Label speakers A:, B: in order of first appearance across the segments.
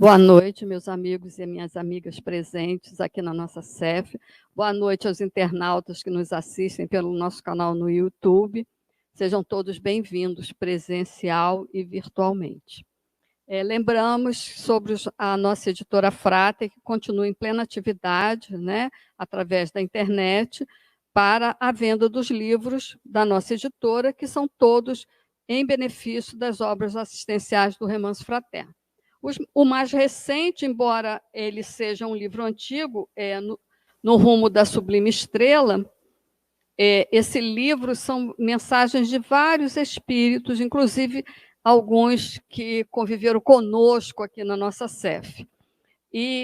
A: Boa noite, meus amigos e minhas amigas presentes aqui na nossa CEF. Boa noite aos internautas que nos assistem pelo nosso canal no YouTube. Sejam todos bem-vindos, presencial e virtualmente. Lembramos sobre a nossa editora Frate, que continua em plena atividade, né, através da internet, para a venda dos livros da nossa editora, que são todos em benefício das obras assistenciais do Remanso Fraterno. O mais recente, embora ele seja um livro antigo, no rumo da Sublime Estrela, esse livro são mensagens de vários espíritos, inclusive alguns que conviveram conosco aqui na nossa CEF.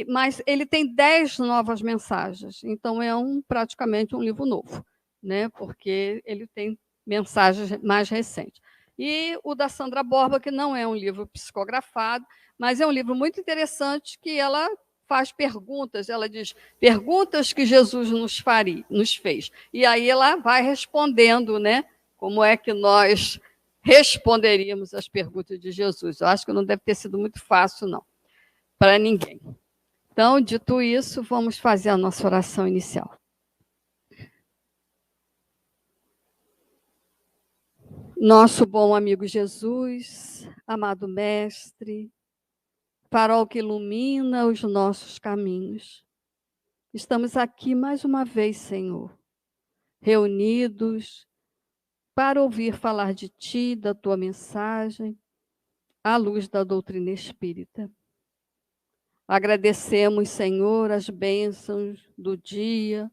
A: Mas ele tem 10 novas mensagens, então é praticamente um livro novo, né? Porque ele tem mensagens mais recentes. E o da Sandra Borba, que não é um livro psicografado, mas é um livro muito interessante, que ela faz perguntas, ela diz, perguntas que Jesus nos fez. E aí ela vai respondendo, né? Como é que nós responderíamos às perguntas de Jesus. Eu acho que não deve ter sido muito fácil, não, para ninguém. Então, dito isso, vamos fazer a nossa oração inicial. Nosso bom amigo Jesus, amado Mestre, farol que ilumina os nossos caminhos. Estamos aqui mais uma vez, Senhor, reunidos para ouvir falar de Ti, da Tua mensagem, à luz da doutrina espírita. Agradecemos, Senhor, as bênçãos do dia,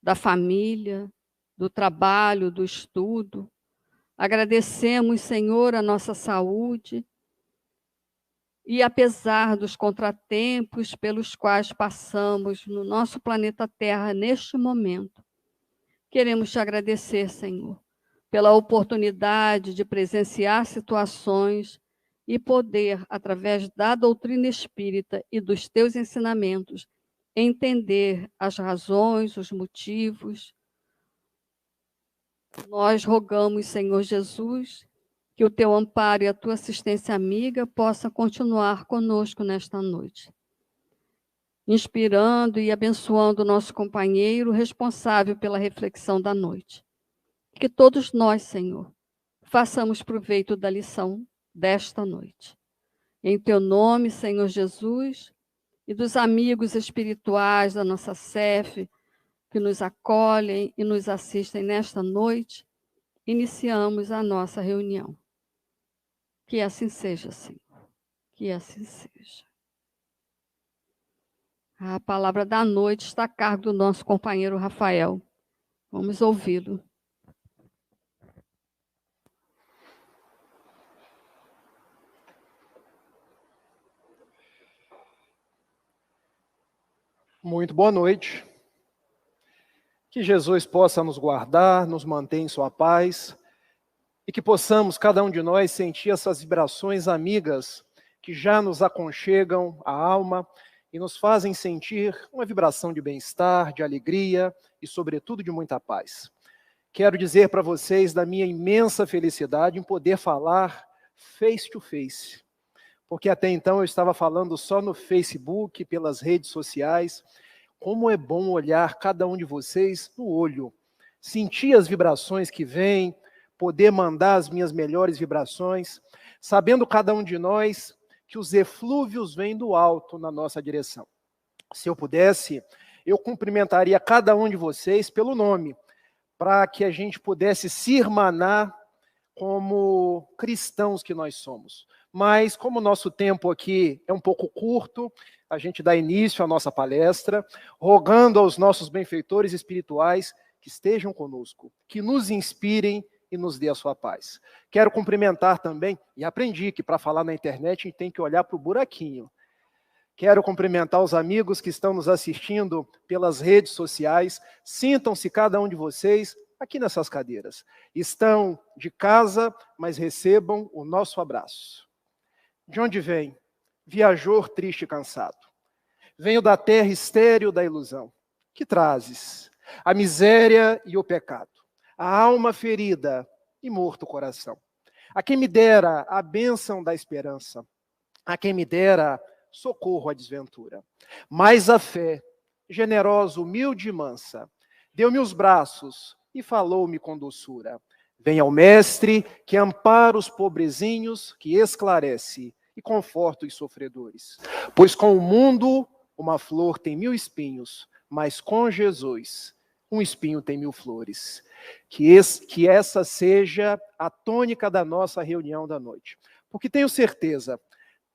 A: da família, do trabalho, do estudo. Agradecemos, Senhor, a nossa saúde. E apesar dos contratempos pelos quais passamos no nosso planeta Terra neste momento, queremos te agradecer, Senhor, pela oportunidade de presenciar situações e poder, através da doutrina espírita e dos teus ensinamentos, entender as razões, os motivos. Nós rogamos, Senhor Jesus, que o teu amparo e a tua assistência amiga possa continuar conosco nesta noite, inspirando e abençoando o nosso companheiro responsável pela reflexão da noite. Que todos nós, Senhor, façamos proveito da lição desta noite. Em teu nome, Senhor Jesus, e dos amigos espirituais da nossa CEF, que nos acolhem e nos assistem nesta noite, iniciamos a nossa reunião. Que assim seja, Senhor. Que assim seja. A palavra da noite está a cargo do nosso companheiro Rafael. Vamos ouvi-lo.
B: Muito boa noite. Que Jesus possa nos guardar, nos manter em sua paz e que possamos, cada um de nós, sentir essas vibrações amigas que já nos aconchegam a alma e nos fazem sentir uma vibração de bem-estar, de alegria e, sobretudo, de muita paz. Quero dizer para vocês da minha imensa felicidade em poder falar face to face, porque até então eu estava falando só no Facebook, pelas redes sociais. Como é bom olhar cada um de vocês no olho, sentir as vibrações que vêm, poder mandar as minhas melhores vibrações, sabendo cada um de nós que os eflúvios vêm do alto na nossa direção. Se eu pudesse, eu cumprimentaria cada um de vocês pelo nome, para que a gente pudesse se irmanar como cristãos que nós somos. Mas, como o nosso tempo aqui é um pouco curto, a gente dá início à nossa palestra, rogando aos nossos benfeitores espirituais que estejam conosco, que nos inspirem e nos dê a sua paz. Quero cumprimentar também, e aprendi que para falar na internet a gente tem que olhar para o buraquinho. Quero cumprimentar os amigos que estão nos assistindo pelas redes sociais. Sintam-se cada um de vocês aqui nessas cadeiras. Estão de casa, mas recebam o nosso abraço. De onde vem? Viajor triste e cansado. Venho da terra estéril da ilusão. Que trazes? A miséria e o pecado. A alma ferida e morto o coração. A quem me dera a bênção da esperança. A quem me dera socorro à desventura. Mas a fé, generosa, humilde e mansa, deu-me os braços e falou-me com doçura. Venha ao mestre que ampara os pobrezinhos, que esclarece e conforta os sofredores. Pois com o mundo uma flor tem 1000 espinhos, mas com Jesus um espinho tem 1000 flores. Que essa seja a tônica da nossa reunião da noite. Porque tenho certeza,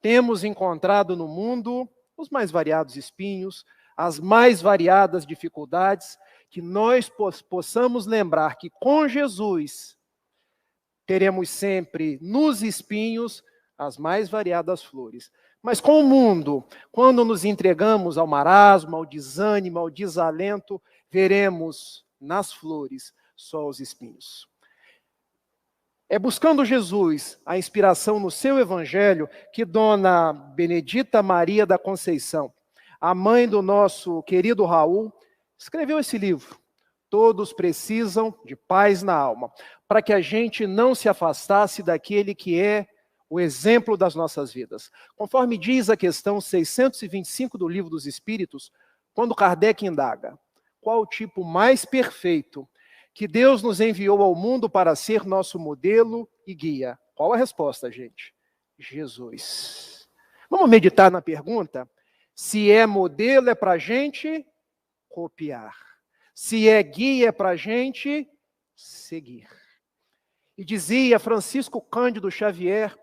B: temos encontrado no mundo os mais variados espinhos, as mais variadas dificuldades, que nós possamos lembrar que com Jesus teremos sempre nos espinhos as mais variadas flores. Mas com o mundo, quando nos entregamos ao marasmo, ao desânimo, ao desalento, veremos nas flores só os espinhos. É buscando Jesus, a inspiração no seu evangelho, que Dona Benedita Maria da Conceição, a mãe do nosso querido Raul, escreveu esse livro. Todos precisam de paz na alma, para que a gente não se afastasse daquele que é o exemplo das nossas vidas. Conforme diz a questão 625 do Livro dos Espíritos, quando Kardec indaga, qual o tipo mais perfeito que Deus nos enviou ao mundo para ser nosso modelo e guia? Qual a resposta, gente? Jesus. Vamos meditar na pergunta? Se é modelo, é para a gente copiar. Se é guia, é para a gente seguir. E dizia Francisco Cândido Xavier,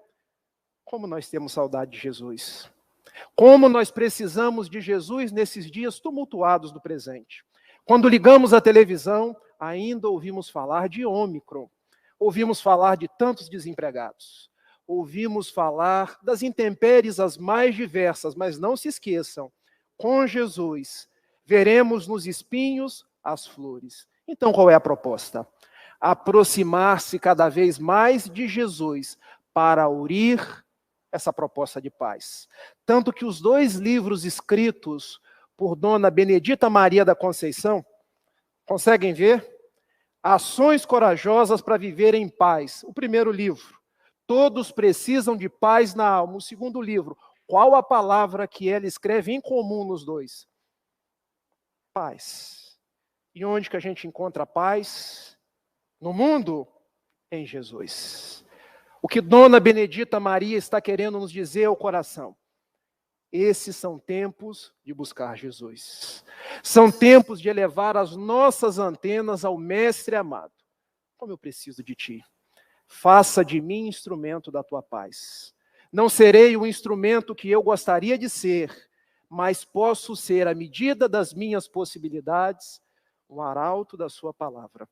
B: como nós temos saudade de Jesus. Como nós precisamos de Jesus nesses dias tumultuados do presente. Quando ligamos a televisão, ainda ouvimos falar de Ômicron. Ouvimos falar de tantos desempregados. Ouvimos falar das intempéries as mais diversas, mas não se esqueçam, com Jesus veremos nos espinhos as flores. Então, qual é a proposta? Aproximar-se cada vez mais de Jesus para aurir essa proposta de paz. Tanto que os 2 livros escritos por Dona Benedita Maria da Conceição, conseguem ver? Ações corajosas para viver em paz. O primeiro livro, Todos precisam de paz na alma. O segundo livro, qual a palavra que ela escreve em comum nos 2? Paz. E onde que a gente encontra paz? No mundo? Em Jesus. O que Dona Benedita Maria está querendo nos dizer ao coração? Esses são tempos de buscar Jesus. São tempos de elevar as nossas antenas ao Mestre amado. Como eu preciso de Ti. Faça de mim instrumento da Tua paz. Não serei o instrumento que eu gostaria de ser, mas posso ser, à medida das minhas possibilidades, um arauto da Sua palavra.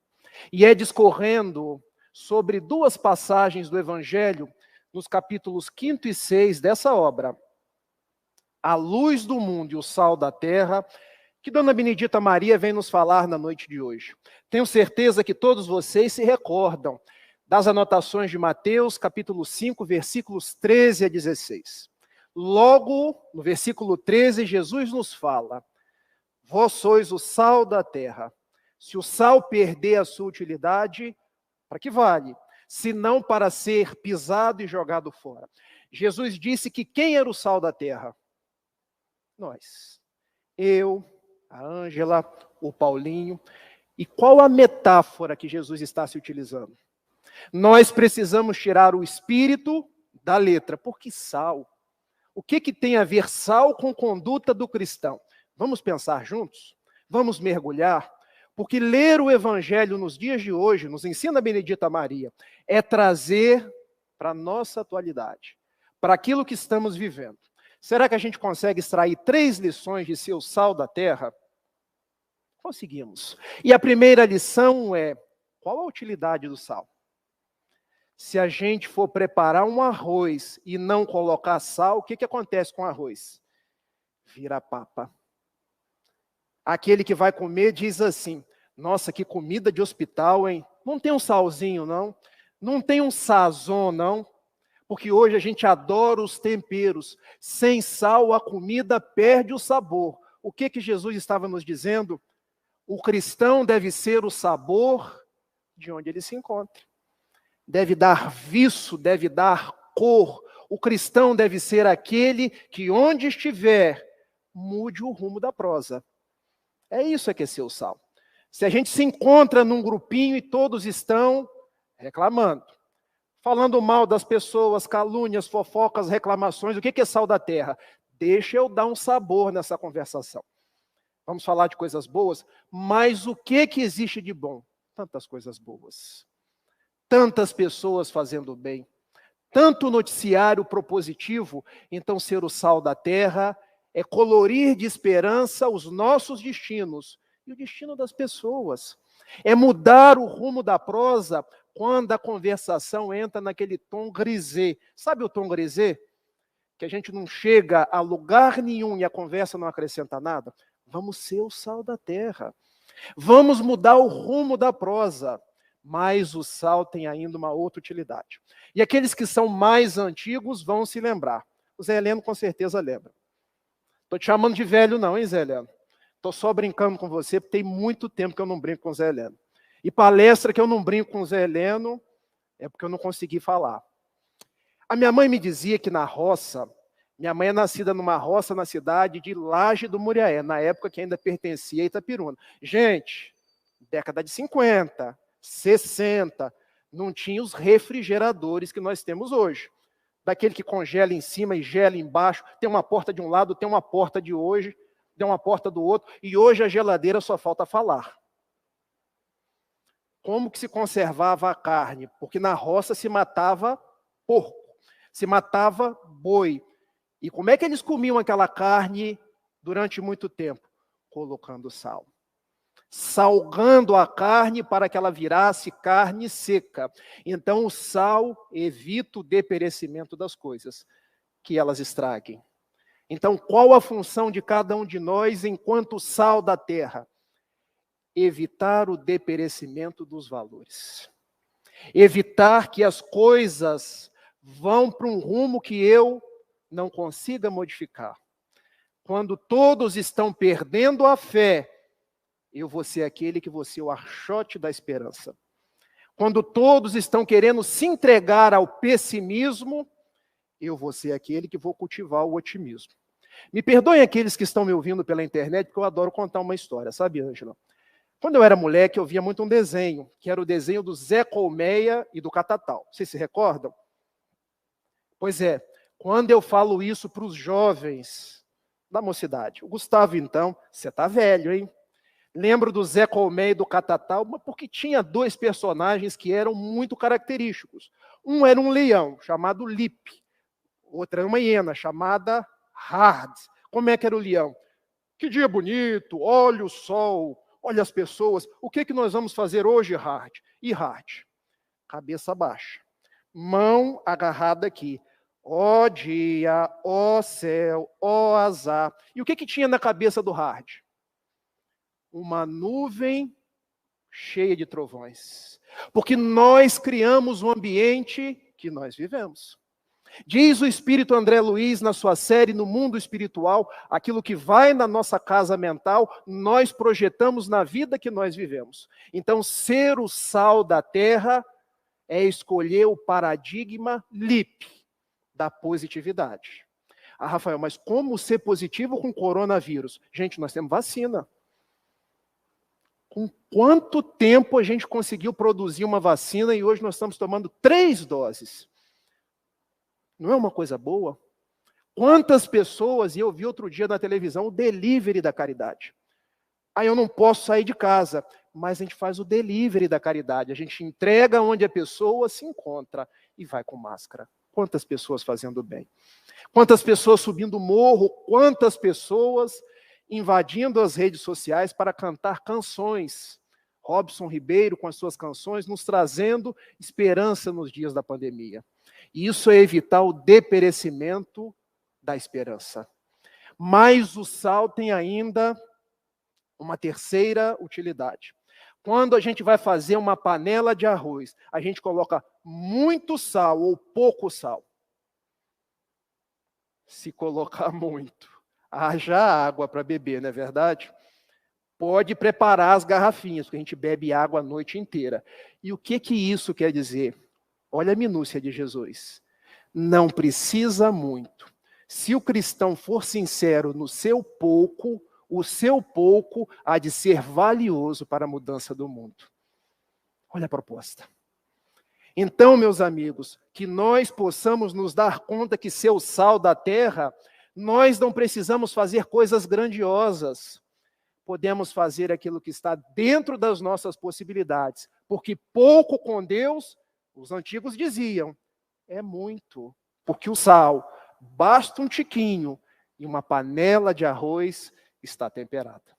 B: E é discorrendo sobre 2 passagens do Evangelho, nos capítulos 5 e 6 dessa obra, A Luz do Mundo e o Sal da Terra, que Dona Benedita Maria vem nos falar na noite de hoje. Tenho certeza que todos vocês se recordam das anotações de Mateus, capítulo 5, versículos 13 a 16. Logo, no versículo 13, Jesus nos fala, vós sois o sal da terra. Se o sal perder a sua utilidade, para que vale? Se não para ser pisado e jogado fora. Jesus disse que quem era o sal da terra? Nós. Eu, a Ângela, o Paulinho. E qual a metáfora que Jesus está se utilizando? Nós precisamos tirar o espírito da letra. Por que sal? O que tem a ver sal com conduta do cristão? Vamos pensar juntos? Vamos mergulhar? Porque ler o Evangelho nos dias de hoje, nos ensina a Benedita Maria, é trazer para a nossa atualidade, para aquilo que estamos vivendo. Será que a gente consegue extrair 3 lições de ser o sal da terra? Conseguimos. E a primeira lição é, qual a utilidade do sal? Se a gente for preparar um arroz e não colocar sal, o que acontece com o arroz? Vira papa. Aquele que vai comer diz assim, nossa, que comida de hospital, hein? Não tem um salzinho, não? Não tem um sazon, não? Porque hoje a gente adora os temperos. Sem sal, a comida perde o sabor. O que Jesus estava nos dizendo? O cristão deve ser o sabor de onde ele se encontra. Deve dar viço, deve dar cor. O cristão deve ser aquele que, onde estiver, mude o rumo da prosa. É isso que é ser o sal. Se a gente se encontra num grupinho e todos estão reclamando, falando mal das pessoas, calúnias, fofocas, reclamações, o que é sal da terra? Deixa eu dar um sabor nessa conversação. Vamos falar de coisas boas, mas o que existe de bom? Tantas coisas boas. Tantas pessoas fazendo bem. Tanto noticiário propositivo. Então, ser o sal da terra é colorir de esperança os nossos destinos e o destino das pessoas. É mudar o rumo da prosa quando a conversação entra naquele tom grisê. Sabe o tom grisê? Que a gente não chega a lugar nenhum e a conversa não acrescenta nada. Vamos ser o sal da terra. Vamos mudar o rumo da prosa. Mas o sal tem ainda uma outra utilidade. E aqueles que são mais antigos vão se lembrar. O Zé Heleno com certeza lembra. Estou te chamando de velho não, hein, Zé Heleno? Estou só brincando com você, porque tem muito tempo que eu não brinco com o Zé Heleno. E palestra que eu não brinco com o Zé Heleno é porque eu não consegui falar. A minha mãe me dizia que na roça, minha mãe é nascida numa roça na cidade de Laje do Muriaé, na época que ainda pertencia a Itapiruna. Gente, década de 50, 60, não tinha os refrigeradores que nós temos hoje. Daquele que congela em cima e gela embaixo, tem uma porta de um lado, tem uma porta de hoje, tem uma porta do outro, e hoje a geladeira só falta falar. Como que se conservava a carne? Porque na roça se matava porco, se matava boi. E como é que eles comiam aquela carne durante muito tempo? Colocando sal. Salgando a carne para que ela virasse carne seca. Então o sal evita o deperecimento das coisas, que elas estraguem. Então qual a função de cada um de nós enquanto sal da terra? Evitar o deperecimento dos valores. Evitar que as coisas vão para um rumo que eu não consiga modificar. Quando todos estão perdendo a fé, eu vou ser aquele que vou ser o archote da esperança. Quando todos estão querendo se entregar ao pessimismo, eu vou ser aquele que vou cultivar o otimismo. Me perdoem aqueles que estão me ouvindo pela internet, porque eu adoro contar uma história, sabe, Ângela? Quando eu era moleque, eu via muito um desenho, que era o desenho do Zé Colmeia e do Catatal. Vocês se recordam? Pois é, quando eu falo isso para os jovens da mocidade, o Gustavo, então, você está velho, hein? Lembro do Zé Colmeia e do Catatal, porque tinha dois personagens que eram muito característicos. Um era um leão, chamado Lipe. Outra era uma hiena, chamada Hard. Como é que era o leão? Que dia bonito, olha o sol, olha as pessoas. O que nós vamos fazer hoje, Hard? E Hard? Cabeça baixa. Mão agarrada aqui. Ó dia, ó céu, ó azar. E o que tinha na cabeça do Hard? Uma nuvem cheia de trovões. Porque nós criamos o ambiente que nós vivemos. Diz o espírito André Luiz na sua série No Mundo Espiritual, aquilo que vai na nossa casa mental, nós projetamos na vida que nós vivemos. Então, ser o sal da terra é escolher o paradigma LIP, da positividade. Ah, Rafael, mas como ser positivo com coronavírus? Gente, nós temos vacina. Com quanto tempo a gente conseguiu produzir uma vacina e hoje nós estamos tomando 3 doses? Não é uma coisa boa? Quantas pessoas, e eu vi outro dia na televisão, o delivery da caridade. Aí eu não posso sair de casa, mas a gente faz o delivery da caridade. A gente entrega onde a pessoa se encontra e vai com máscara. Quantas pessoas fazendo bem? Quantas pessoas subindo o morro? Quantas pessoas invadindo as redes sociais para cantar canções? Robson Ribeiro com as suas canções nos trazendo esperança nos dias da pandemia. E isso é evitar o deperecimento da esperança. Mas o sal tem ainda uma terceira utilidade. Quando a gente vai fazer uma panela de arroz, a gente coloca muito sal ou pouco sal. Se colocar muito, haja água para beber, não é verdade? Pode preparar as garrafinhas, porque a gente bebe água a noite inteira. E o que isso quer dizer? Olha a minúcia de Jesus. Não precisa muito. Se o cristão for sincero no seu pouco, o seu pouco há de ser valioso para a mudança do mundo. Olha a proposta. Então, meus amigos, que nós possamos nos dar conta que ser o sal da terra, nós não precisamos fazer coisas grandiosas. Podemos fazer aquilo que está dentro das nossas possibilidades, porque pouco com Deus, os antigos diziam, é muito, porque o sal, basta um tiquinho e uma panela de arroz está temperada.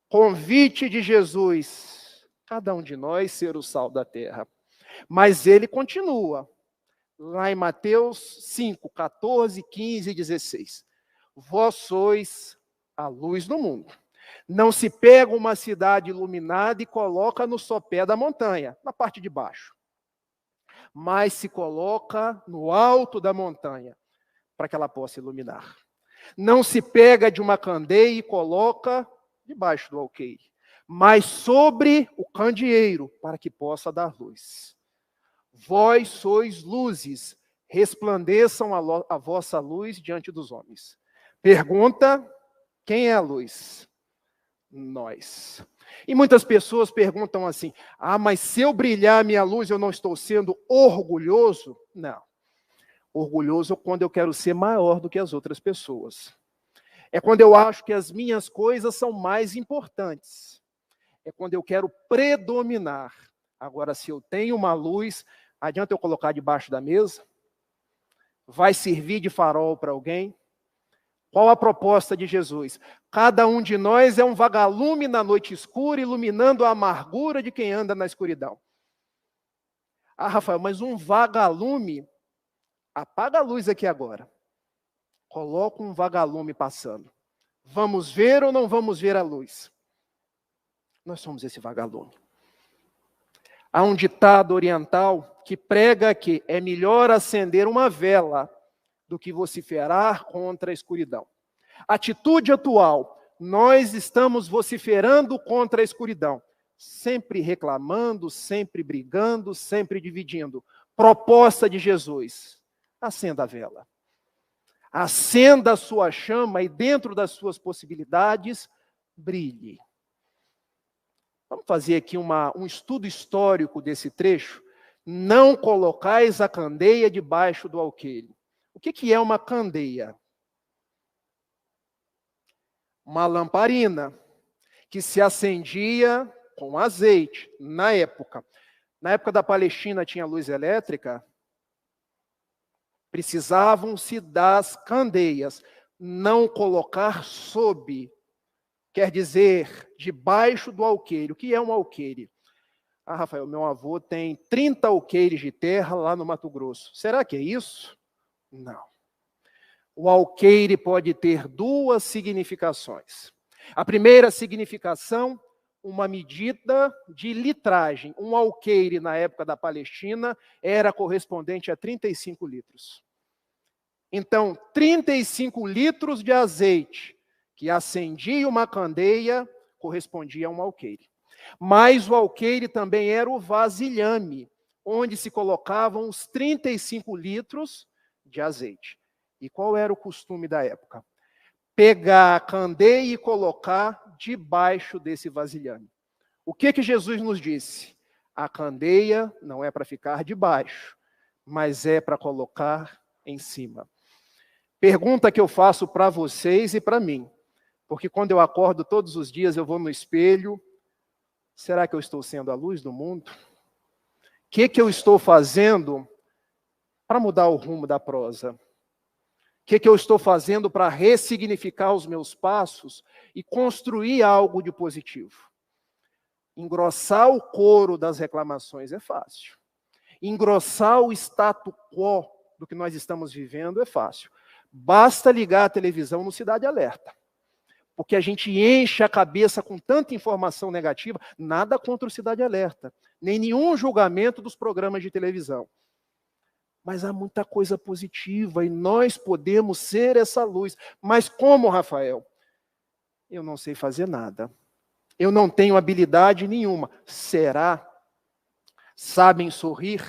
B: Convite de Jesus, cada um de nós ser o sal da terra. Mas ele continua, lá em Mateus 5, 14, 15 e 16. Vós sois a luz do mundo. Não se pega uma cidade iluminada e coloca no sopé da montanha, na parte de baixo. Mas se coloca no alto da montanha, para que ela possa iluminar. Não se pega de uma candeia e coloca debaixo do alqueire, mas sobre o candeeiro, para que possa dar luz. Vós sois luzes, resplandeçam a vossa luz diante dos homens. Pergunta, quem é a luz? Nós. E muitas pessoas perguntam assim, mas se eu brilhar a minha luz, eu não estou sendo orgulhoso? Não. Orgulhoso é quando eu quero ser maior do que as outras pessoas. É quando eu acho que as minhas coisas são mais importantes. É quando eu quero predominar. Agora, se eu tenho uma luz, adianta eu colocar debaixo da mesa? Vai servir de farol para alguém? Qual a proposta de Jesus? Cada um de nós é um vagalume na noite escura, iluminando a amargura de quem anda na escuridão. Rafael, mas um vagalume, apaga a luz aqui agora. Coloca um vagalume passando. Vamos ver ou não vamos ver a luz? Nós somos esse vagalume. Há um ditado oriental que prega que é melhor acender uma vela do que vociferar contra a escuridão. Atitude atual, nós estamos vociferando contra a escuridão, sempre reclamando, sempre brigando, sempre dividindo. Proposta de Jesus, acenda a vela. Acenda a sua chama e dentro das suas possibilidades, brilhe. Vamos fazer aqui um estudo histórico desse trecho. Não colocais a candeia debaixo do alqueire. O que é uma candeia? Uma lamparina que se acendia com azeite, na época. Na época da Palestina tinha luz elétrica, precisavam-se das candeias, não colocar sob, quer dizer, debaixo do alqueire. O que é um alqueire? Rafael, meu avô tem 30 alqueires de terra lá no Mato Grosso. Será que é isso? Não. O alqueire pode ter duas significações. A primeira significação, uma medida de litragem. Um alqueire, na época da Palestina, era correspondente a 35 litros. Então, 35 litros de azeite que acendia uma candeia correspondia a um alqueire. Mas o alqueire também era o vasilhame, onde se colocavam os 35 litros de azeite. E qual era o costume da época? Pegar a candeia e colocar debaixo desse vasilhame. O que Jesus nos disse? A candeia não é para ficar debaixo, mas é para colocar em cima. Pergunta que eu faço para vocês e para mim, porque quando eu acordo todos os dias, eu vou no espelho, será que eu estou sendo a luz do mundo? O que eu estou fazendo para mudar o rumo da prosa? O que eu estou fazendo para ressignificar os meus passos e construir algo de positivo? Engrossar o coro das reclamações é fácil. Engrossar o status quo do que nós estamos vivendo é fácil. Basta ligar a televisão no Cidade Alerta. Porque a gente enche a cabeça com tanta informação negativa, nada contra o Cidade Alerta, nem nenhum julgamento dos programas de televisão. Mas há muita coisa positiva e nós podemos ser essa luz. Mas como, Rafael? Eu não sei fazer nada. Eu não tenho habilidade nenhuma. Será? Sabem sorrir?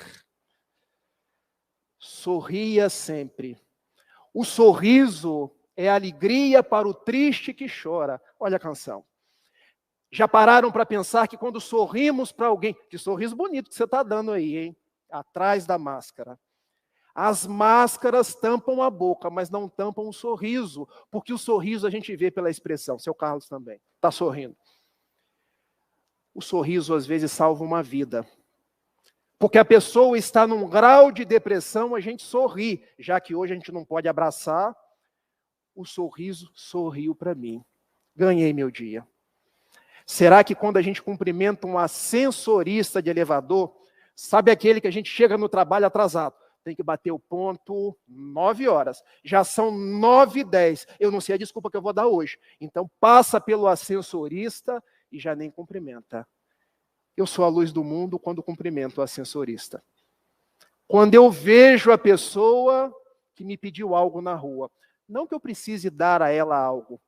B: sorria sempre. O sorriso é alegria para o triste que chora. Olha a canção. Já pararam para pensar que quando sorrimos para alguém, que sorriso bonito que você está dando aí, hein? Atrás da máscara. As máscaras tampam a boca, mas não tampam o sorriso, porque o sorriso a gente vê pela expressão. Seu Carlos também está sorrindo. O sorriso às vezes salva uma vida. Porque a pessoa está num grau de depressão, a gente sorri, já que hoje a gente não pode abraçar, o sorriso sorriu para mim. Ganhei meu dia. Será que quando a gente cumprimenta um ascensorista de elevador, sabe aquele que a gente chega no trabalho atrasado? Tem que bater o ponto 9 horas. Já são 9h10. Eu não sei a desculpa que eu vou dar hoje. Então passa pelo ascensorista e já nem cumprimenta. Eu sou a luz do mundo quando cumprimento o ascensorista. Quando eu vejo a pessoa que me pediu algo na rua, não que eu precise dar a ela algo,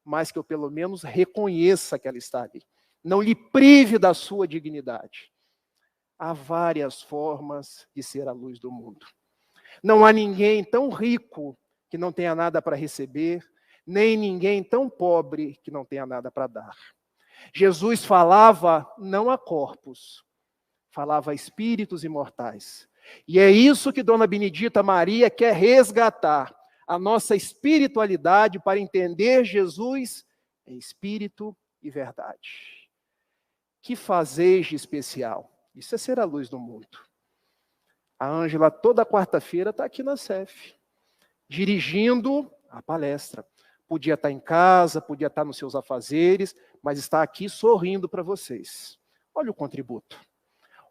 B: mas que eu pelo menos reconheça que ela está ali. Não lhe prive da sua dignidade. Há várias formas de ser a luz do mundo. Não há ninguém tão rico que não tenha nada para receber, nem ninguém tão pobre que não tenha nada para dar. Jesus falava não a corpos, falava a espíritos imortais. E é isso que Dona Benedita Maria quer resgatar, a nossa espiritualidade para entender Jesus em espírito e verdade. Que fazeis de especial? Isso é ser a luz do mundo. A Ângela, toda quarta-feira, está aqui na CEF, dirigindo a palestra. Podia estar em casa, podia estar nos seus afazeres, mas está aqui sorrindo para vocês. Olha o contributo.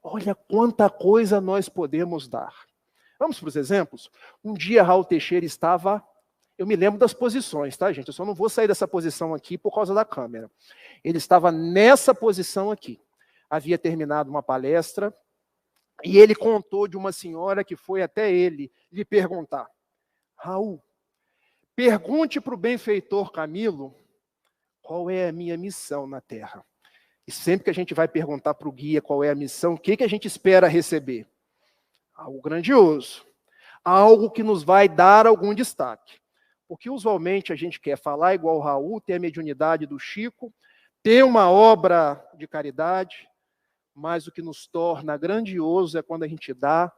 B: Olha quanta coisa nós podemos dar. Vamos para os exemplos? Um dia Raul Teixeira estava... Eu me lembro das posições, tá, gente? Eu só não vou sair dessa posição aqui por causa da câmera. Ele estava nessa posição aqui. Havia terminado uma palestra e ele contou de uma senhora que foi até ele lhe perguntar: Raul, pergunte para o benfeitor Camilo qual é a minha missão na Terra. E sempre que a gente vai perguntar para o guia qual é a missão, o que a gente espera receber? Algo grandioso. Algo que nos vai dar algum destaque. Porque usualmente a gente quer falar igual o Raul, ter a mediunidade do Chico, ter uma obra de caridade, mas o que nos torna grandioso é quando a gente dá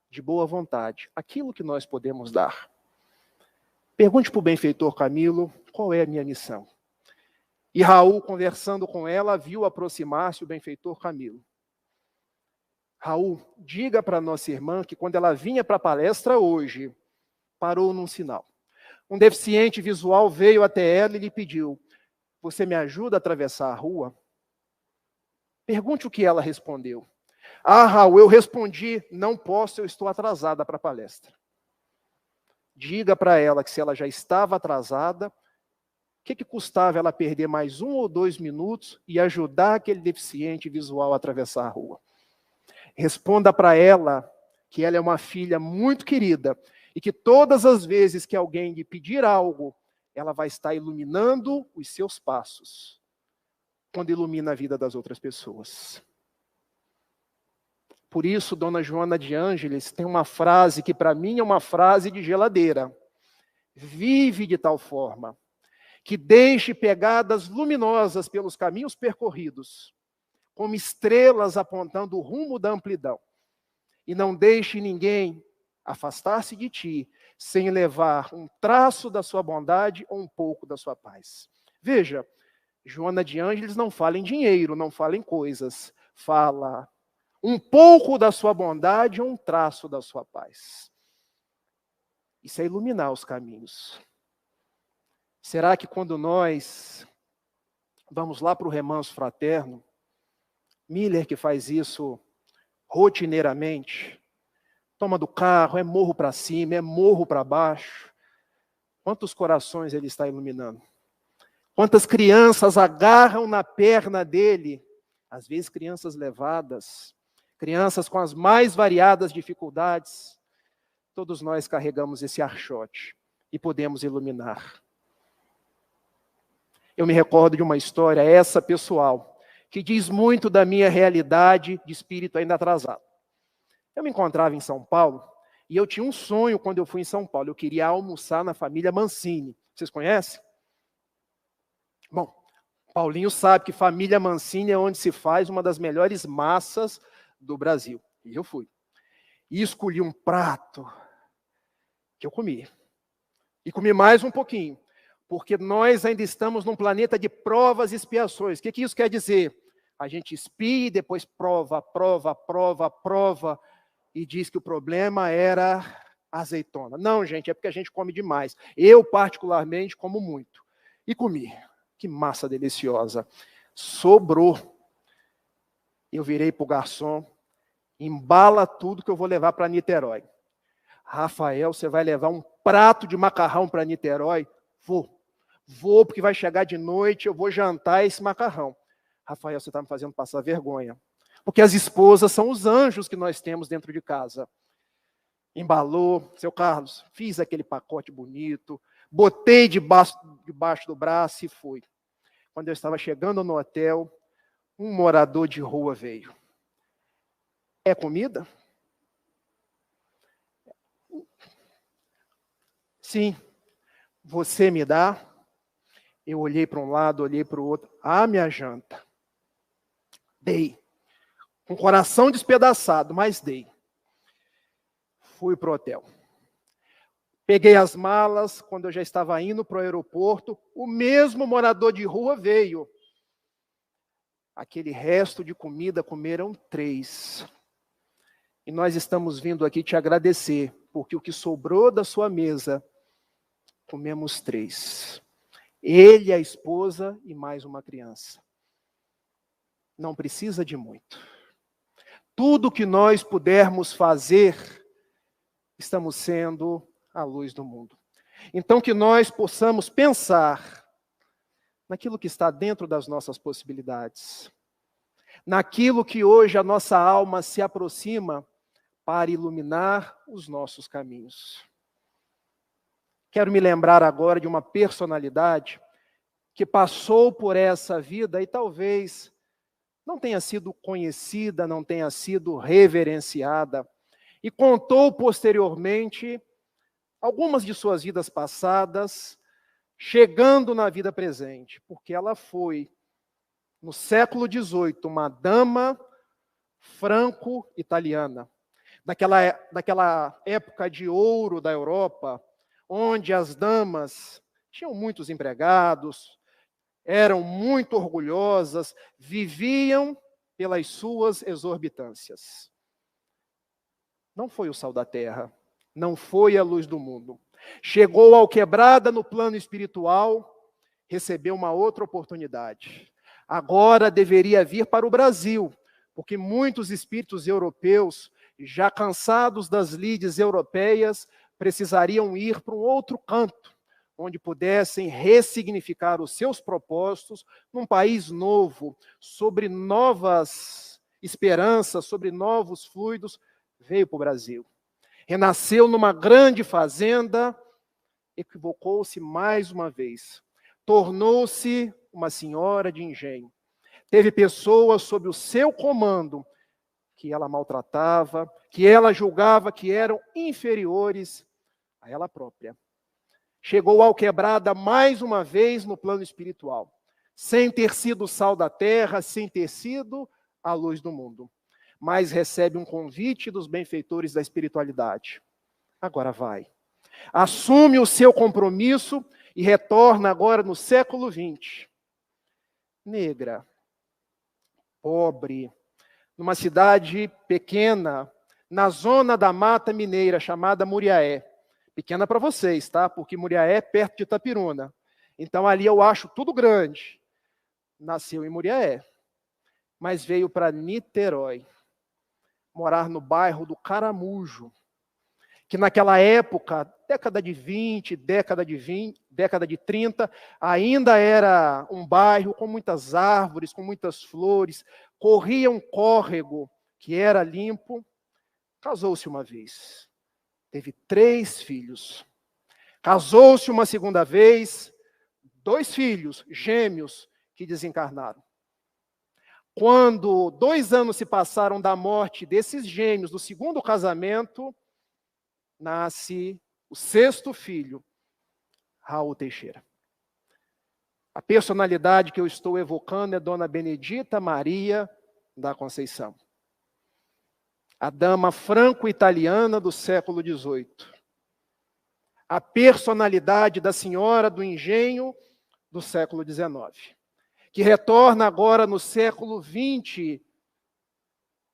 B: de boa vontade aquilo que nós podemos dar. Pergunte para o benfeitor Camilo qual é a minha missão. E Raul, conversando com ela, viu aproximar-se o benfeitor Camilo. Raul, diga para nossa irmã que quando ela vinha para a palestra hoje, parou num sinal. Um deficiente visual veio até ela e lhe pediu: você me ajuda a atravessar a rua? Pergunte o que ela respondeu. Ah, Raul, eu respondi: não posso, eu estou atrasada para a palestra. Diga para ela que se ela já estava atrasada, o que custava ela perder mais 1 ou 2 minutos e ajudar aquele deficiente visual a atravessar a rua? Responda para ela que ela é uma filha muito querida e que todas as vezes que alguém lhe pedir algo, ela vai estar iluminando os seus passos, quando ilumina a vida das outras pessoas. Por isso, Dona Joana de Ângeles tem uma frase que para mim é uma frase de geladeira. Vive de tal forma que deixe pegadas luminosas pelos caminhos percorridos, como estrelas apontando o rumo da amplidão. E não deixe ninguém afastar-se de ti, sem levar um traço da sua bondade ou um pouco da sua paz. Veja, Joana de Ângeles não fala em dinheiro, não fala em coisas, fala um pouco da sua bondade ou um traço da sua paz. Isso é iluminar os caminhos. Será que quando nós vamos lá para o remanso fraterno, Miller que faz isso rotineiramente, toma do carro, é morro para cima, é morro para baixo, quantos corações ele está iluminando? Quantas crianças agarram na perna dele, às vezes crianças levadas, crianças com as mais variadas dificuldades, todos nós carregamos esse archote e podemos iluminar. Eu me recordo de uma história, essa pessoal, que diz muito da minha realidade de espírito ainda atrasado. Eu me encontrava em São Paulo E eu tinha um sonho quando eu fui em São Paulo. Eu queria almoçar na família Mancini. Vocês conhecem? Bom, Paulinho sabe que família Mancini é onde se faz uma das melhores massas do Brasil. E eu fui. E escolhi um prato que eu comi. E comi mais um pouquinho. Porque nós ainda estamos num planeta de provas e expiações. O que isso quer dizer? A gente espia e depois prova, e diz que o problema era a azeitona. Não, gente, é porque a gente come demais. Eu, particularmente, como muito. E comi. Que massa deliciosa. Sobrou. Eu virei para o garçom, embala tudo que eu vou levar para Niterói. Rafael, você vai levar um prato de macarrão para Niterói? Vou, porque vai chegar de noite, eu vou jantar esse macarrão. Rafael, você está me fazendo passar vergonha. Porque as esposas são os anjos que nós temos dentro de casa. Embalou, seu Carlos, fiz aquele pacote bonito, botei debaixo do braço e fui. Quando eu estava chegando no hotel, um morador de rua veio. É comida? Sim. Você me dá? Eu olhei para um lado, olhei para o outro. Ah, minha janta. Dei. Com o coração despedaçado, mas dei. Fui para o hotel. Peguei as malas, quando eu já estava indo para o aeroporto, o mesmo morador de rua veio. Aquele resto de comida comeram 3. E nós estamos vindo aqui te agradecer, porque o que sobrou da sua mesa, comemos 3. Ele, a esposa e mais uma criança. Não precisa de muito. Tudo que nós pudermos fazer, estamos sendo a luz do mundo. Então que nós possamos pensar naquilo que está dentro das nossas possibilidades, naquilo que hoje a nossa alma se aproxima para iluminar os nossos caminhos. Quero me lembrar agora de uma personalidade que passou por essa vida e talvez não tenha sido conhecida, não tenha sido reverenciada, e contou posteriormente algumas de suas vidas passadas, chegando na vida presente, porque ela foi, no século XVIII, uma dama franco-italiana, daquela época de ouro da Europa, onde as damas tinham muitos empregados, eram muito orgulhosas, viviam pelas suas exorbitâncias. Não foi o sal da terra, não foi a luz do mundo. Chegou ao quebrada no plano espiritual, recebeu uma outra oportunidade. Agora deveria vir para o Brasil, porque muitos espíritos europeus, já cansados das lides europeias, precisariam ir para um outro canto, onde pudessem ressignificar os seus propósitos num país novo, sobre novas esperanças, sobre novos fluidos. Veio para o Brasil. Renasceu numa grande fazenda, equivocou-se mais uma vez. Tornou-se uma senhora de engenho. Teve pessoas sob o seu comando que ela maltratava, que ela julgava que eram inferiores a ela própria. Chegou ao quebrada mais uma vez no plano espiritual, sem ter sido o sal da terra, sem ter sido a luz do mundo. Mas recebe um convite dos benfeitores da espiritualidade. Agora vai. Assume o seu compromisso e retorna agora no século XX. Negra, pobre, numa cidade pequena, na zona da Mata Mineira, chamada Muriaé. Pequena para vocês, tá? Porque Muriaé é perto de Itapiruna. Então ali eu acho tudo grande. Nasceu em Muriaé, mas veio para Niterói, morar no bairro do Caramujo, que naquela época, década de 20, década de 30, ainda era um bairro com muitas árvores, com muitas flores, corria um córrego que era limpo. Casou-se uma vez, teve 3 filhos. Casou-se uma segunda vez, 2 filhos, gêmeos, que desencarnaram. Quando 2 anos se passaram da morte desses gêmeos, do segundo casamento, nasce o sexto filho, Raul Teixeira. A personalidade que eu estou evocando é Dona Benedita Maria da Conceição, a dama franco-italiana do século XVIII. A personalidade da senhora do engenho do século XIX, que retorna agora no século XX,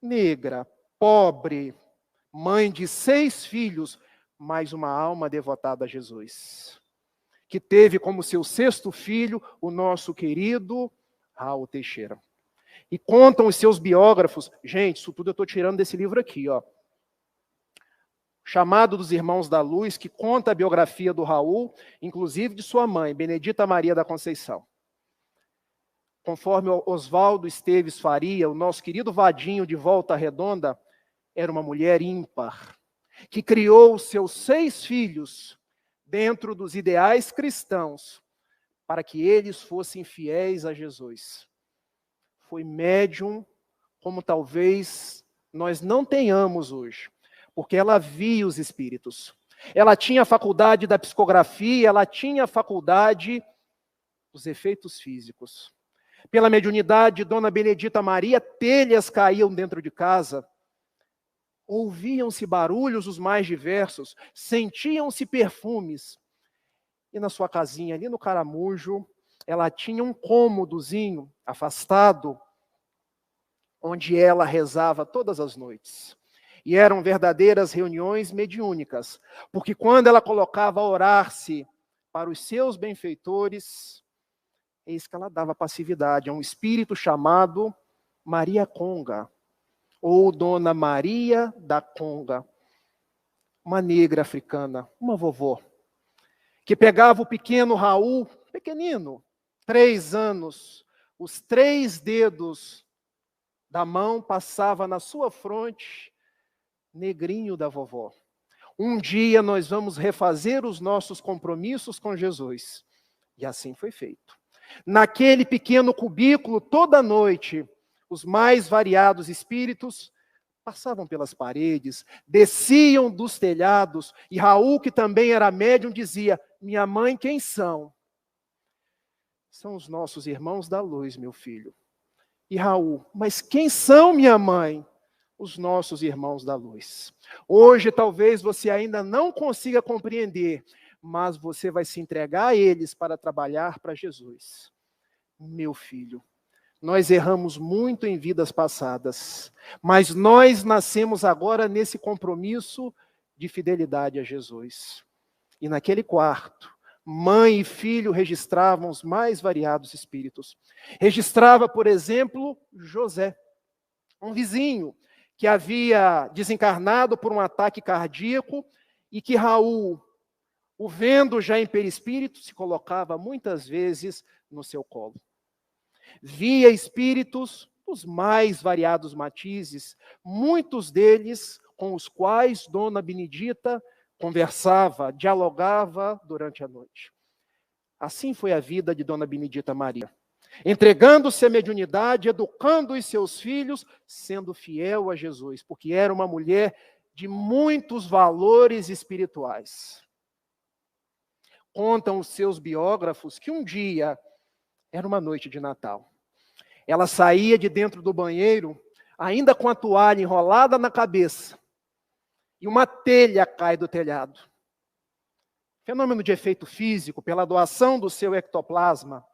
B: negra, pobre, mãe de 6 filhos, mas uma alma devotada a Jesus, que teve como seu sexto filho o nosso querido Raul Teixeira. E contam os seus biógrafos, gente, isso tudo eu estou tirando desse livro aqui, ó. Chamado dos Irmãos da Luz, que conta a biografia do Raul, inclusive de sua mãe, Benedita Maria da Conceição. Conforme Oswaldo Esteves Faria, o nosso querido Vadinho de Volta Redonda, era uma mulher ímpar, que criou seus 6 filhos dentro dos ideais cristãos, para que eles fossem fiéis a Jesus. Foi médium, como talvez nós não tenhamos hoje, porque ela via os espíritos. Ela tinha a faculdade da psicografia, ela tinha a faculdade dos efeitos físicos. Pela mediunidade de Dona Benedita Maria, telhas caíam dentro de casa, ouviam-se barulhos os mais diversos, sentiam-se perfumes. E na sua casinha, ali no Caramujo, ela tinha um cômodozinho afastado, onde ela rezava todas as noites. E eram verdadeiras reuniões mediúnicas, porque quando ela colocava a orar-se para os seus benfeitores, eis que ela dava passividade a um espírito chamado Maria Conga, ou Dona Maria da Conga, uma negra africana, uma vovó, que pegava o pequeno Raul, pequenino, 3 anos, os 3 dedos da mão passava na sua fronte, negrinho da vovó. Um dia nós vamos refazer os nossos compromissos com Jesus. E assim foi feito. Naquele pequeno cubículo, toda noite, os mais variados espíritos passavam pelas paredes, desciam dos telhados, e Raul, que também era médium, dizia: minha mãe, quem são? São os nossos irmãos da luz, meu filho. E Raul, mas quem são, minha mãe? Os nossos irmãos da luz. Hoje talvez você ainda não consiga compreender, mas você vai se entregar a eles para trabalhar para Jesus. Meu filho, nós erramos muito em vidas passadas, mas nós nascemos agora nesse compromisso de fidelidade a Jesus. E naquele quarto, mãe e filho registravam os mais variados espíritos. Registrava, por exemplo, José, um vizinho que havia desencarnado por um ataque cardíaco e que Raul, o vendo já em perispírito, se colocava muitas vezes no seu colo. Via espíritos dos mais variados matizes, muitos deles com os quais Dona Benedita conversava, dialogava durante a noite. Assim foi a vida de Dona Benedita Maria. Entregando-se à mediunidade, educando os seus filhos, sendo fiel a Jesus, porque era uma mulher de muitos valores espirituais. Contam os seus biógrafos que um dia, era uma noite de Natal, ela saía de dentro do banheiro, ainda com a toalha enrolada na cabeça, e uma telha cai do telhado. Fenômeno de efeito físico, pela doação do seu ectoplasma.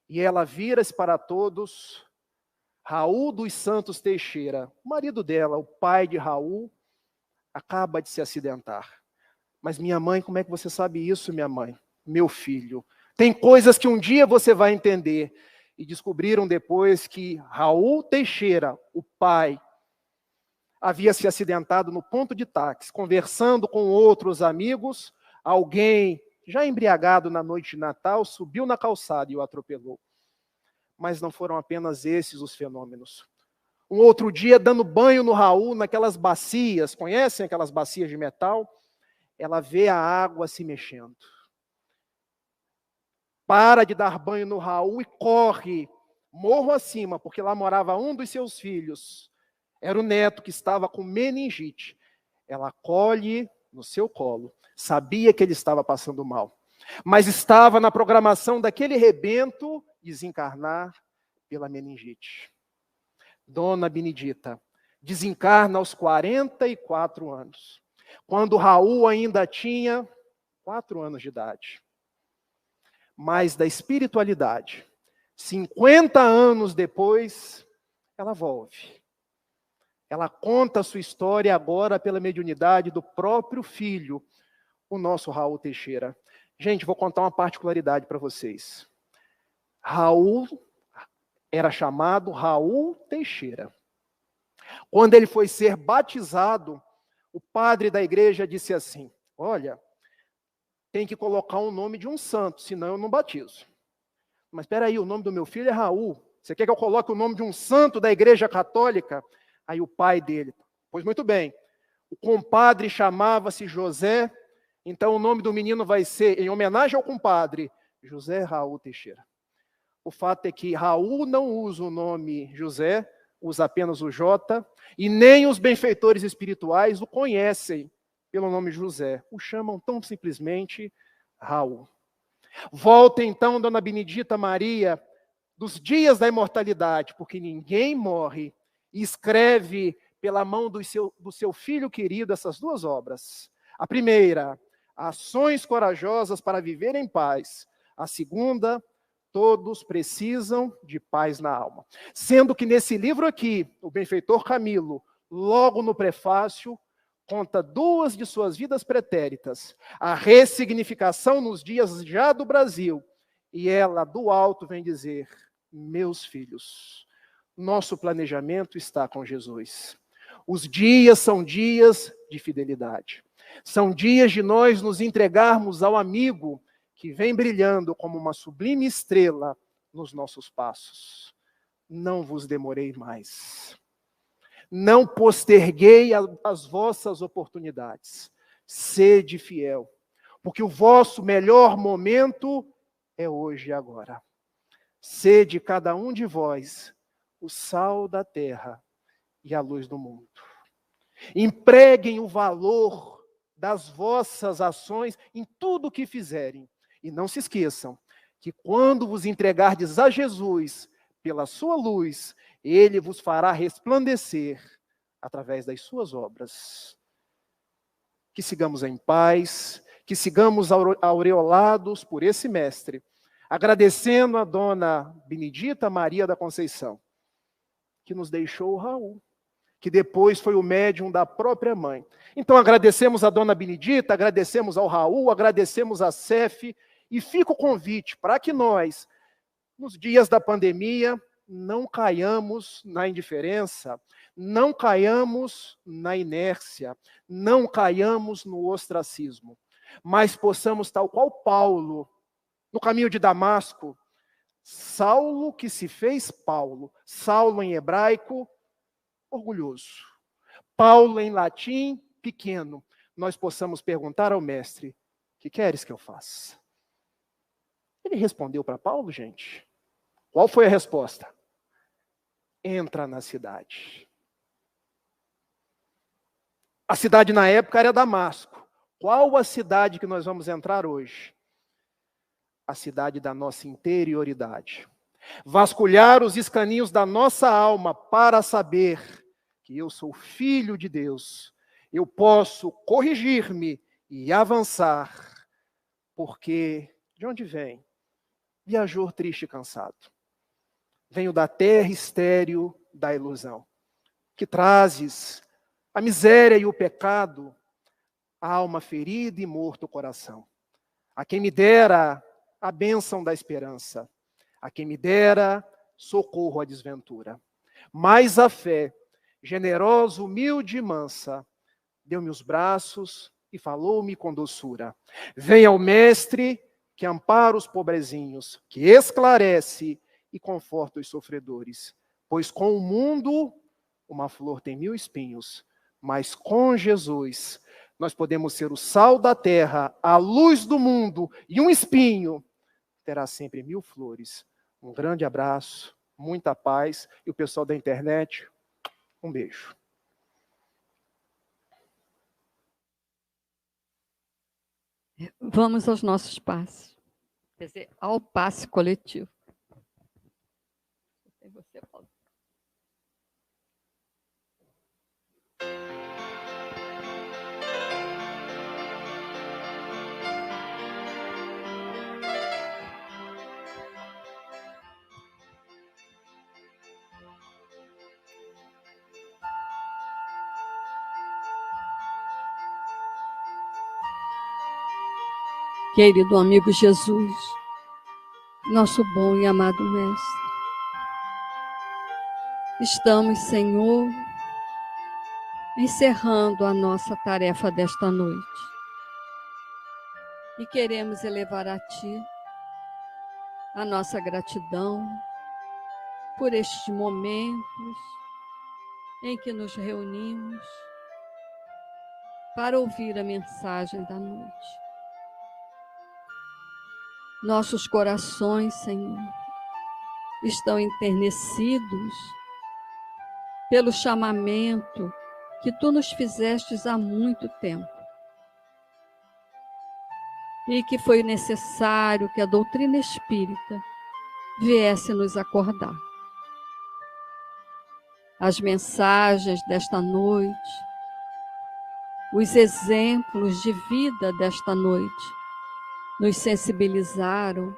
B: E ela vira-se para todos: Raul dos Santos Teixeira, o marido dela, o pai de Raul, acaba de se acidentar. Mas minha mãe, como é que você sabe isso, minha mãe? Meu filho, tem coisas que um dia você vai entender. E descobriram depois que Raul Teixeira, o pai, havia se acidentado no ponto de táxi, conversando com outros amigos. Alguém, já embriagado na noite de Natal, subiu na calçada e o atropelou. Mas não foram apenas esses os fenômenos. Um outro dia, dando banho no Raul, naquelas bacias, conhecem aquelas bacias de metal? Ela vê a água se mexendo. Para de dar banho no Raul e corre morro acima, porque lá morava um dos seus filhos. Era o neto que estava com meningite. Ela colhe no seu colo, sabia que ele estava passando mal, mas estava na programação daquele rebento desencarnar pela meningite. Dona Benedita desencarna aos 44 anos, quando Raul ainda tinha 4 anos de idade. Mas da espiritualidade, 50 anos depois, ela volve. Ela conta a sua história agora pela mediunidade do próprio filho, o nosso Raul Teixeira. Gente, vou contar uma particularidade para vocês. Raul era chamado Raul Teixeira. Quando ele foi ser batizado, o padre da igreja disse assim: olha, tem que colocar o nome de um santo, senão eu não batizo. Mas espera aí, o nome do meu filho é Raul. Você quer que eu coloque o nome de um santo da igreja católica? Aí o pai dele, pois muito bem. O compadre chamava-se José, então o nome do menino vai ser, em homenagem ao compadre, José Raul Teixeira. O fato é que Raul não usa o nome José, usa apenas o J, e nem os benfeitores espirituais o conhecem pelo nome José. O chamam tão simplesmente Raul. Volta então, Dona Benedita Maria, dos dias da imortalidade, porque ninguém morre, e escreve pela mão do seu filho querido essas 2 obras. A primeira, Ações Corajosas para Viver em Paz. A segunda, Todos Precisam de Paz na Alma. Sendo que nesse livro aqui, o benfeitor Camilo, logo no prefácio, conta 2 de suas vidas pretéritas, a ressignificação nos dias já do Brasil, e ela do alto vem dizer: meus filhos, nosso planejamento está com Jesus. Os dias são dias de fidelidade. São dias de nós nos entregarmos ao amigo que vem brilhando como uma sublime estrela nos nossos passos. Não vos demorei mais. Não posterguei as vossas oportunidades. Sede fiel, porque o vosso melhor momento é hoje e agora. Sede cada um de vós o sal da terra e a luz do mundo. Empreguem o valor das vossas ações em tudo o que fizerem. E não se esqueçam que quando vos entregardes a Jesus pela sua luz, ele vos fará resplandecer através das suas obras. Que sigamos em paz, que sigamos aureolados por esse mestre, agradecendo a Dona Benedita Maria da Conceição, que nos deixou o Raul, que depois foi o médium da própria mãe. Então agradecemos a Dona Benedita, agradecemos ao Raul, agradecemos a Cef, e fica o convite para que nós, nos dias da pandemia, não caiamos na indiferença, não caiamos na inércia, não caiamos no ostracismo, mas possamos, tal qual Paulo, no caminho de Damasco, Saulo que se fez Paulo, Saulo em hebraico, orgulhoso, Paulo em latim, pequeno, nós possamos perguntar ao mestre: que queres que eu faça? Ele respondeu para Paulo, gente. Qual foi a resposta? Entra na cidade. A cidade na época era Damasco. Qual a cidade que nós vamos entrar hoje? A cidade da nossa interioridade. Vasculhar os escaninhos da nossa alma para saber que eu sou filho de Deus. Eu posso corrigir-me e avançar. Porque, de onde vem? Viajor triste e cansado. Venho da terra estéril da ilusão, que trazes a miséria e o pecado, a alma ferida e morto o coração. A quem me dera a bênção da esperança, a quem me dera socorro à desventura. Mas a fé, generosa, humilde e mansa, deu-me os braços e falou-me com doçura. Venha o mestre que ampara os pobrezinhos, que esclarece e conforta os sofredores. Pois com o mundo, uma flor tem 1000 espinhos, mas com Jesus, nós podemos ser o sal da terra, a luz do mundo, e um espinho terá sempre 1000 flores. Um grande abraço, muita paz, e o pessoal da internet, um beijo.
A: Vamos aos nossos passes, quer dizer, ao passe coletivo. Você, Paulo. Querido amigo Jesus, nosso bom e amado Mestre, estamos, Senhor, encerrando a nossa tarefa desta noite e queremos elevar a Ti a nossa gratidão por estes momentos em que nos reunimos para ouvir a mensagem da noite. Nossos corações, Senhor, estão enternecidos pelo chamamento que Tu nos fizestes há muito tempo e que foi necessário que a doutrina espírita viesse nos acordar. As mensagens desta noite, os exemplos de vida desta noite nos sensibilizaram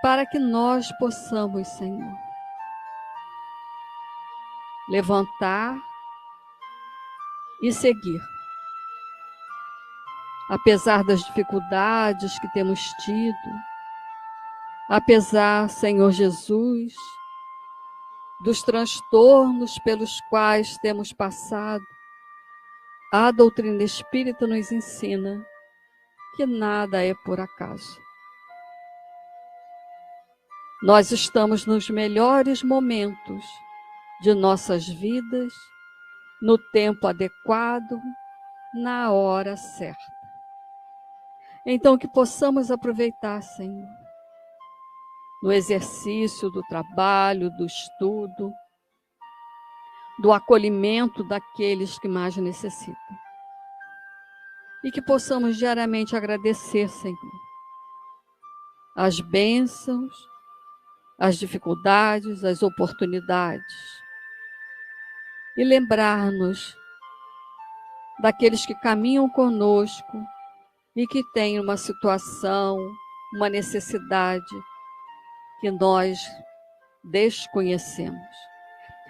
A: para que nós possamos, Senhor, levantar e seguir. Apesar das dificuldades que temos tido, apesar, Senhor Jesus, dos transtornos pelos quais temos passado, a doutrina espírita nos ensina que nada é por acaso. Nós estamos nos melhores momentos de nossas vidas, no tempo adequado, na hora certa. Então, que possamos aproveitar, Senhor, no exercício do trabalho, do estudo, do acolhimento daqueles que mais necessitam. E que possamos diariamente agradecer, Senhor, as bênçãos, as dificuldades, as oportunidades. E lembrar-nos daqueles que caminham conosco e que têm uma situação, uma necessidade que nós desconhecemos,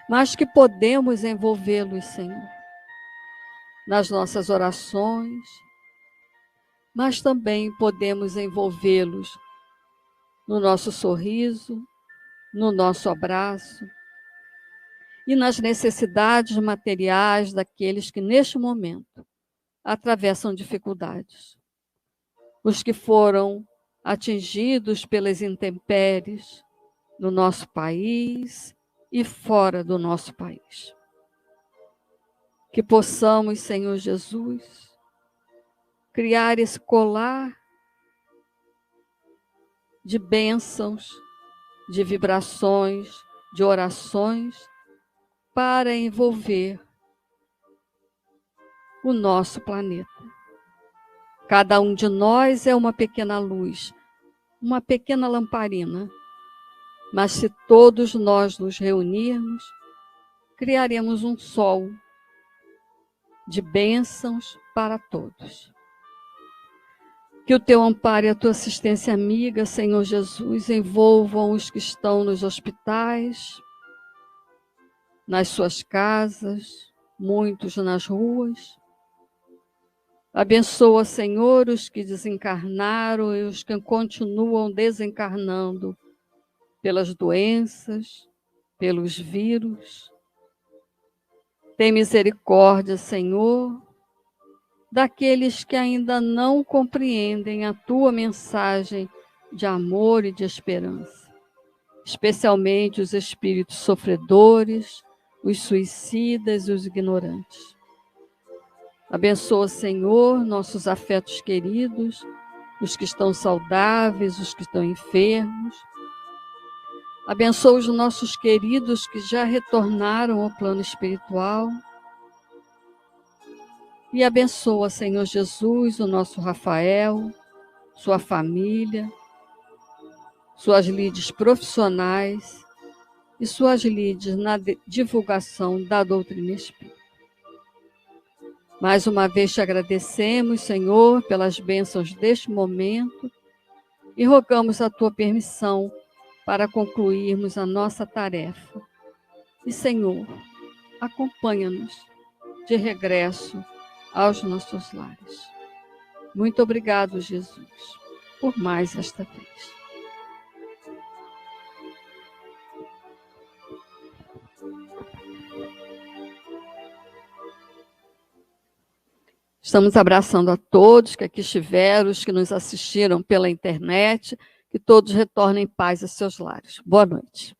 A: mas que podemos envolvê-los, Senhor, nas nossas orações, mas também podemos envolvê-los no nosso sorriso, no nosso abraço e nas necessidades materiais daqueles que neste momento atravessam dificuldades. Os que foram atingidos pelas intempéries no nosso país e fora do nosso país. Que possamos, Senhor Jesus, criar esse colar de bênçãos, de vibrações, de orações, para envolver o nosso planeta. Cada um de nós é uma pequena luz, uma pequena lamparina, mas se todos nós nos reunirmos, criaremos um sol de bênçãos para todos. Que o Teu amparo e a Tua assistência amiga, Senhor Jesus, envolvam os que estão nos hospitais, nas suas casas, muitos nas ruas. Abençoa, Senhor, os que desencarnaram e os que continuam desencarnando pelas doenças, pelos vírus. Tem misericórdia, Senhor, daqueles que ainda não compreendem a Tua mensagem de amor e de esperança, especialmente os espíritos sofredores, os suicidas e os ignorantes. Abençoa, Senhor, nossos afetos queridos, os que estão saudáveis, os que estão enfermos. Abençoa os nossos queridos que já retornaram ao plano espiritual. E abençoa, Senhor Jesus, o nosso Rafael, sua família, suas lides profissionais e suas lides na divulgação da doutrina espírita. Mais uma vez te agradecemos, Senhor, pelas bênçãos deste momento e rogamos a tua permissão para concluirmos a nossa tarefa. E, Senhor, acompanha-nos de regresso aos nossos lares. Muito obrigado, Jesus, por mais esta vez. Estamos abraçando a todos que aqui estiveram, os que nos assistiram pela internet, que todos retornem em paz a seus lares. Boa noite.